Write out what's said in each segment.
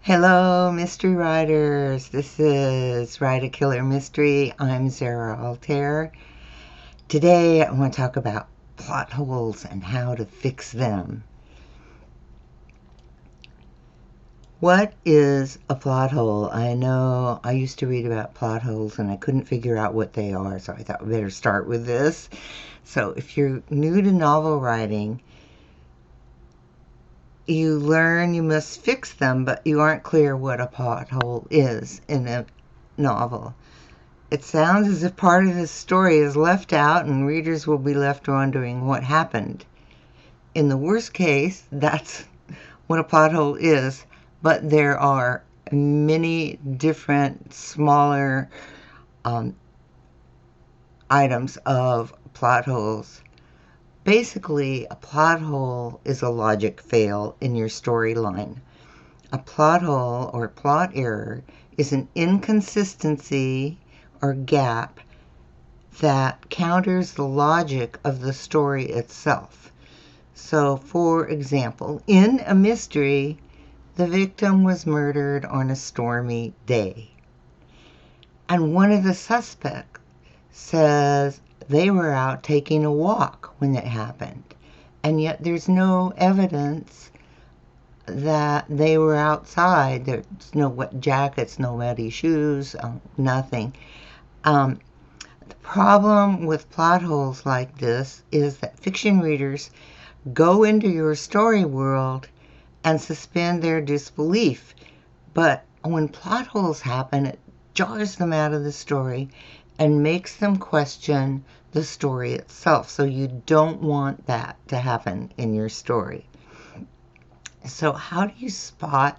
Hello, mystery writers. This is Write a Killer Mystery. I'm Zara Altair. Today I want to talk about plot holes and how to fix them. What is a plot hole? I know I used to read about plot holes and I couldn't figure out what they are, so I thought we better start with this. So if you're new to novel writing, you learn you must fix them, but you aren't clear what a plot hole is in a novel. It sounds as if part of the story is left out and readers will be left wondering what happened. In the worst case, that's what a plot hole is, but there are many different smaller items of plot holes. Basically, a plot hole is a logic fail in your storyline. A plot hole or plot error is an inconsistency or gap that counters the logic of the story itself. So, for example, in a mystery, the victim was murdered on a stormy day. And one of the suspects says they were out taking a walk when it happened. And yet there's no evidence that they were outside. There's no wet jackets, no muddy shoes, nothing. The problem with plot holes like this is that fiction readers go into your story world and suspend their disbelief. But when plot holes happen, it jars them out of the story and makes them question the story itself. So you don't want that to happen in your story. So how do you spot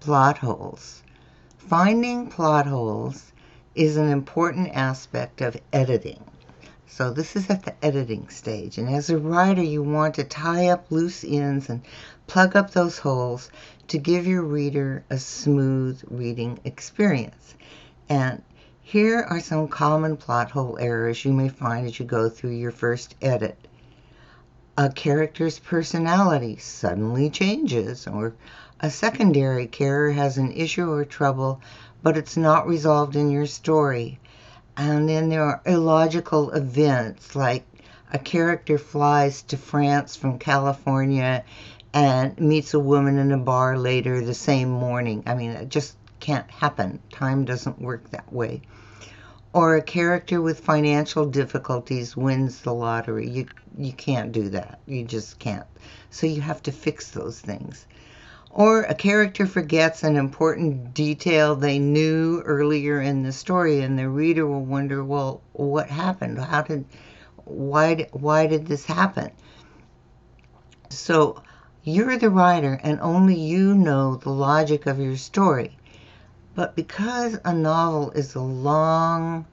plot holes? Finding plot holes is an important aspect of editing. So this is at the editing stage. And as a writer, you want to tie up loose ends and plug up those holes to give your reader a smooth reading experience. And here are some common plot hole errors you may find as you go through your first edit. A character's personality suddenly changes, or a secondary character has an issue or trouble, but it's not resolved in your story. And then there are illogical events, like a character flies to France from California and meets a woman in a bar later the same morning. I mean, it just can't happen. Time doesn't work that way. Or a character with financial difficulties wins the lottery. You can't do that. You just can't. So you have to fix those things. Or a character forgets an important detail they knew earlier in the story, and the reader will wonder, well, what happened? Why did this happen? So you're the writer, and only you know the logic of your story. But because a novel is a long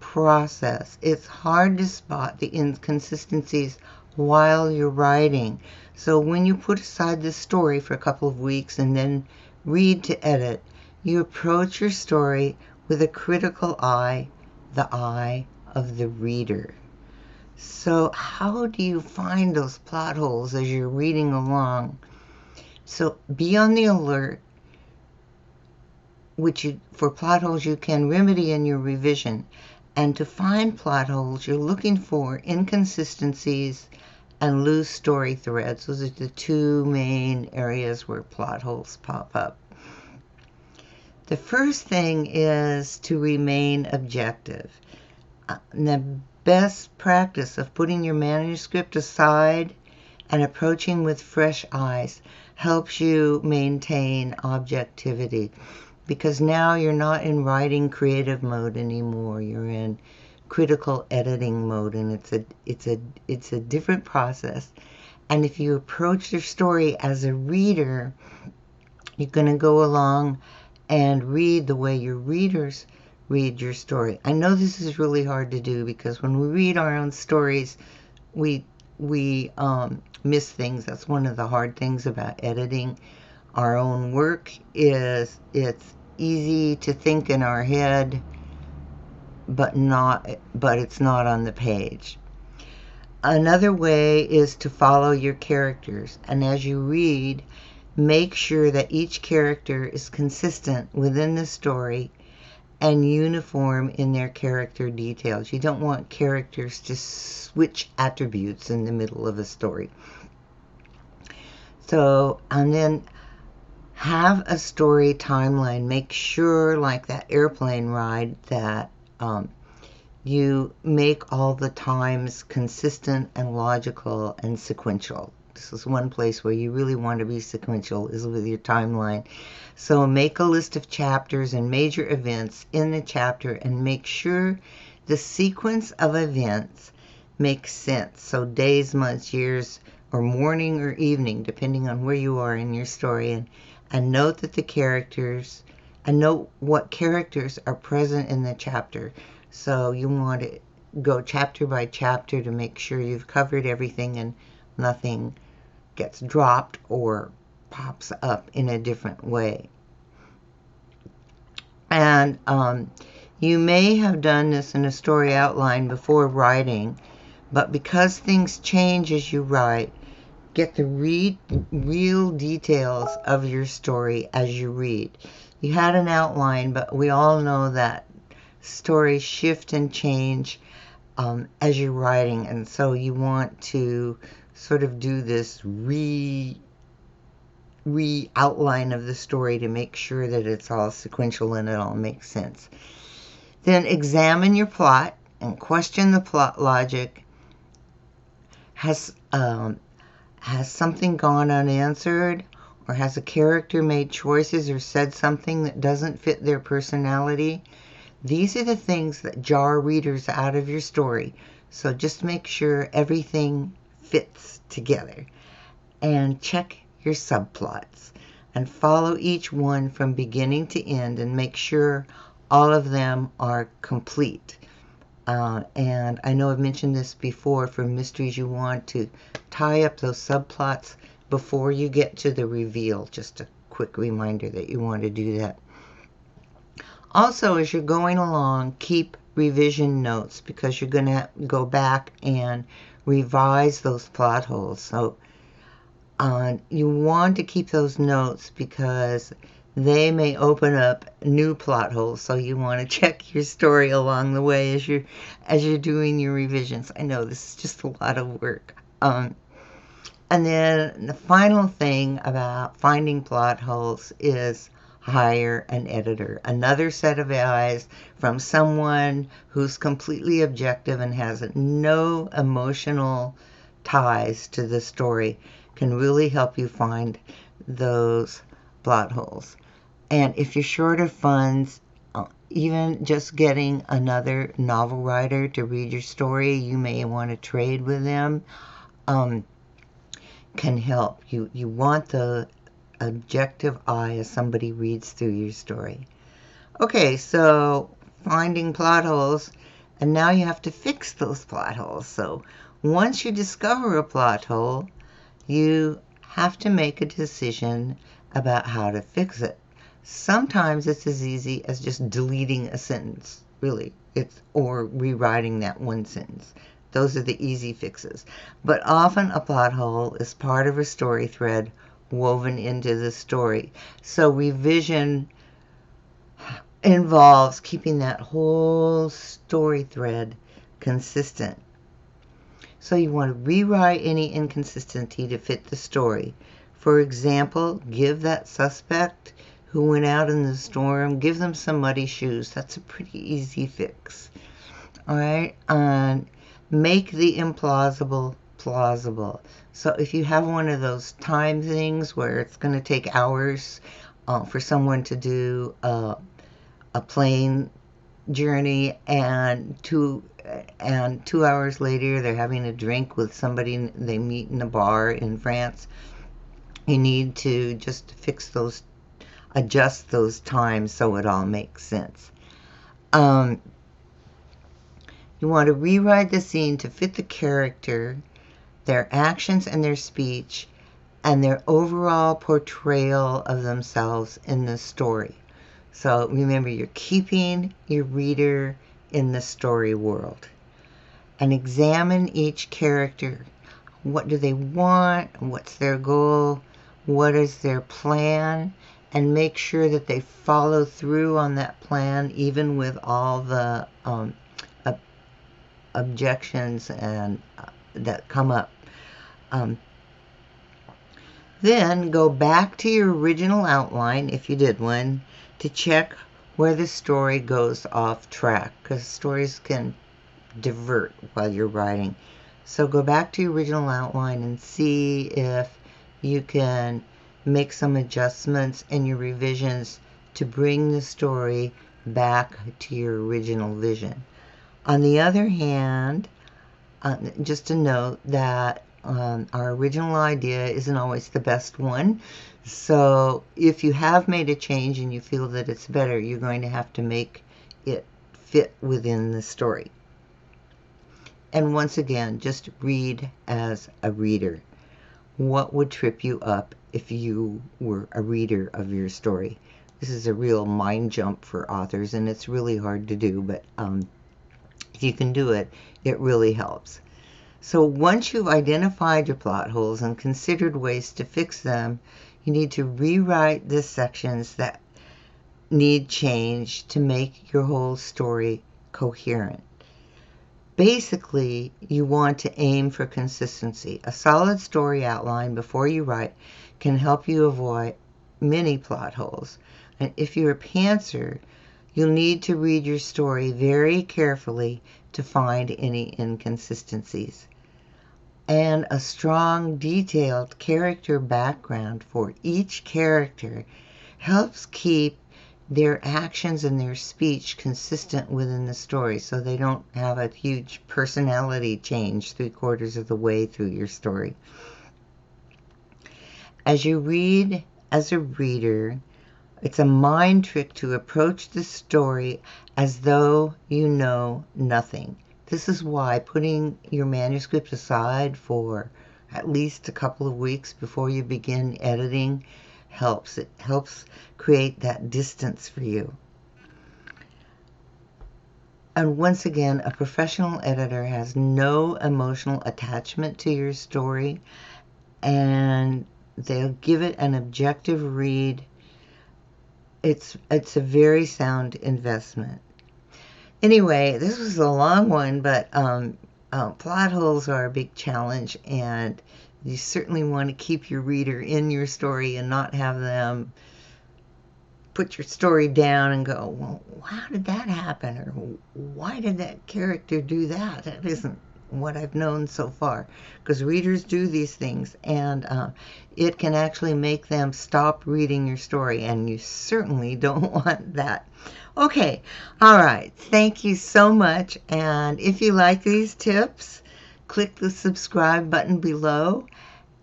process, it's hard to spot the inconsistencies while you're writing. So when you put aside the story for a couple of weeks and then read to edit, you approach your story with a critical eye, the eye of the reader. So how do you find those plot holes as you're reading along? So be on the alert, for plot holes you can remedy in your revision. And to find plot holes, you're looking for inconsistencies and loose story threads. Those are the two main areas where plot holes pop up. The first thing is to remain objective. The best practice of putting your manuscript aside and approaching with fresh eyes helps you maintain objectivity, because now you're not in writing creative mode anymore. You're in critical editing mode, and it's a different process. And if you approach your story as a reader, you're going to go along and read the way your readers read your story. I know this is really hard to do, because when we read our own stories, we miss things. That's one of the hard things about editing our own work, is it's easy to think in our head, but it's not on the page. Another way is to follow your characters, and as you read, Make sure that each character is consistent within the story and uniform in their character details. You don't want characters to switch attributes in the middle of a story. So, and then have a story timeline. Make sure, like that airplane ride, that you make all the times consistent and logical and sequential. This is one place where you really want to be sequential, is with your timeline. So make a list of chapters and major events in the chapter and make sure the sequence of events makes sense. So days, months, years, or morning or evening, depending on where you are in your story. And note that the characters, and note what characters are present in the chapter. So you want to go chapter by chapter to make sure you've covered everything and nothing gets dropped or pops up in a different way. And you may have done this in a story outline before writing, but because things change as you write, get the real details of your story as you read. You had an outline, but we all know that stories shift and change as you're writing, and so you want to sort of do this re-outline of the story to make sure that it's all sequential and it all makes sense. Then examine your plot and question the plot logic. Has something gone unanswered, or has a character made choices or said something that doesn't fit their personality? These are the things that jar readers out of your story. So just make sure everything fits together. And check your subplots and follow each one from beginning to end and make sure all of them are complete. And I know I've mentioned this before, for mysteries you want to tie up those subplots before you get to the reveal. Just a quick reminder that you want to do that. Also, as you're going along, keep revision notes, because you're going to go back and revise those plot holes. So you want to keep those notes because they may open up new plot holes. So you want to check your story along the way as you're doing your revisions. I know this is just a lot of work. And then the final thing about finding plot holes is hire an editor, another set of eyes from someone who's completely objective and has no emotional ties to the story, can really help you find those plot holes. And if you're short of funds, even just getting another novel writer to read your story, you may want to trade with them, can help. You want the objective eye as somebody reads through your story. Okay, so finding plot holes, and now you have to fix those plot holes. So once you discover a plot hole, you have to make a decision about how to fix it. Sometimes it's as easy as just deleting a sentence, really, or rewriting that one sentence. Those are the easy fixes. But often a plot hole is part of a story thread woven into the story. So revision involves keeping that whole story thread consistent. So you want to rewrite any inconsistency to fit the story. For example, give that suspect who went out in the storm, give them some muddy shoes. That's a pretty easy fix. All right, and make the implausible plausible. So if you have one of those time things where it's going to take hours for someone to do a plane journey, and 2 hours later they're having a drink with somebody they meet in a bar in France, you need to just fix those, adjust those times so it all makes sense. You want to rewrite the scene to fit the character, their actions and their speech, and their overall portrayal of themselves in the story. So remember, you're keeping your reader in the story world. And examine each character. What do they want? What's their goal? what is their plan, and make sure that they follow through on that plan, even with all the objections and that come up. Then go back to your original outline, if you did one, to check where the story goes off track, because stories can divert while you're writing. So go back to your original outline and see if you can make some adjustments in your revisions to bring the story back to your original vision. On the other hand, just to note that our original idea isn't always the best one. So if you have made a change and you feel that it's better, you're going to have to make it fit within the story. And once again, just read as a reader. What would trip you up if you were a reader of your story? This is a real mind jump for authors, and it's really hard to do, but if you can do it, it really helps. So once you've identified your plot holes and considered ways to fix them, you need to rewrite the sections that need change to make your whole story coherent. Basically, you want to aim for consistency. A solid story outline before you write can help you avoid many plot holes. And if you're a pantser, you'll need to read your story very carefully to find any inconsistencies. And a strong, detailed character background for each character helps keep their actions and their speech consistent within the story, so they don't have a huge personality change 3/4 of the way through your story. As you read as a reader, it's a mind trick to approach the story as though you know nothing. This is why putting your manuscript aside for at least a couple of weeks before you begin editing helps. It helps create that distance for you. And once again, a professional editor has no emotional attachment to your story, and they'll give it an objective read. It's a very sound investment. Anyway, this was a long one, but plot holes are a big challenge, and you certainly want to keep your reader in your story and not have them put your story down and go, well, how did that happen? Or why did that character do that? That isn't what I've known so far. Because readers do these things, and it can actually make them stop reading your story, and you certainly don't want that. Okay, all right, thank you so much, and if you like these tips, click the subscribe button below,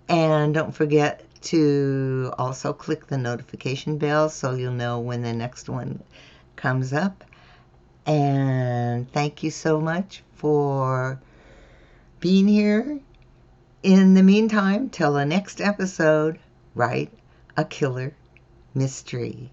and don't forget to also click the notification bell so you'll know when the next one comes up. And thank you so much for being here. In the meantime, till the next episode, write a killer mystery.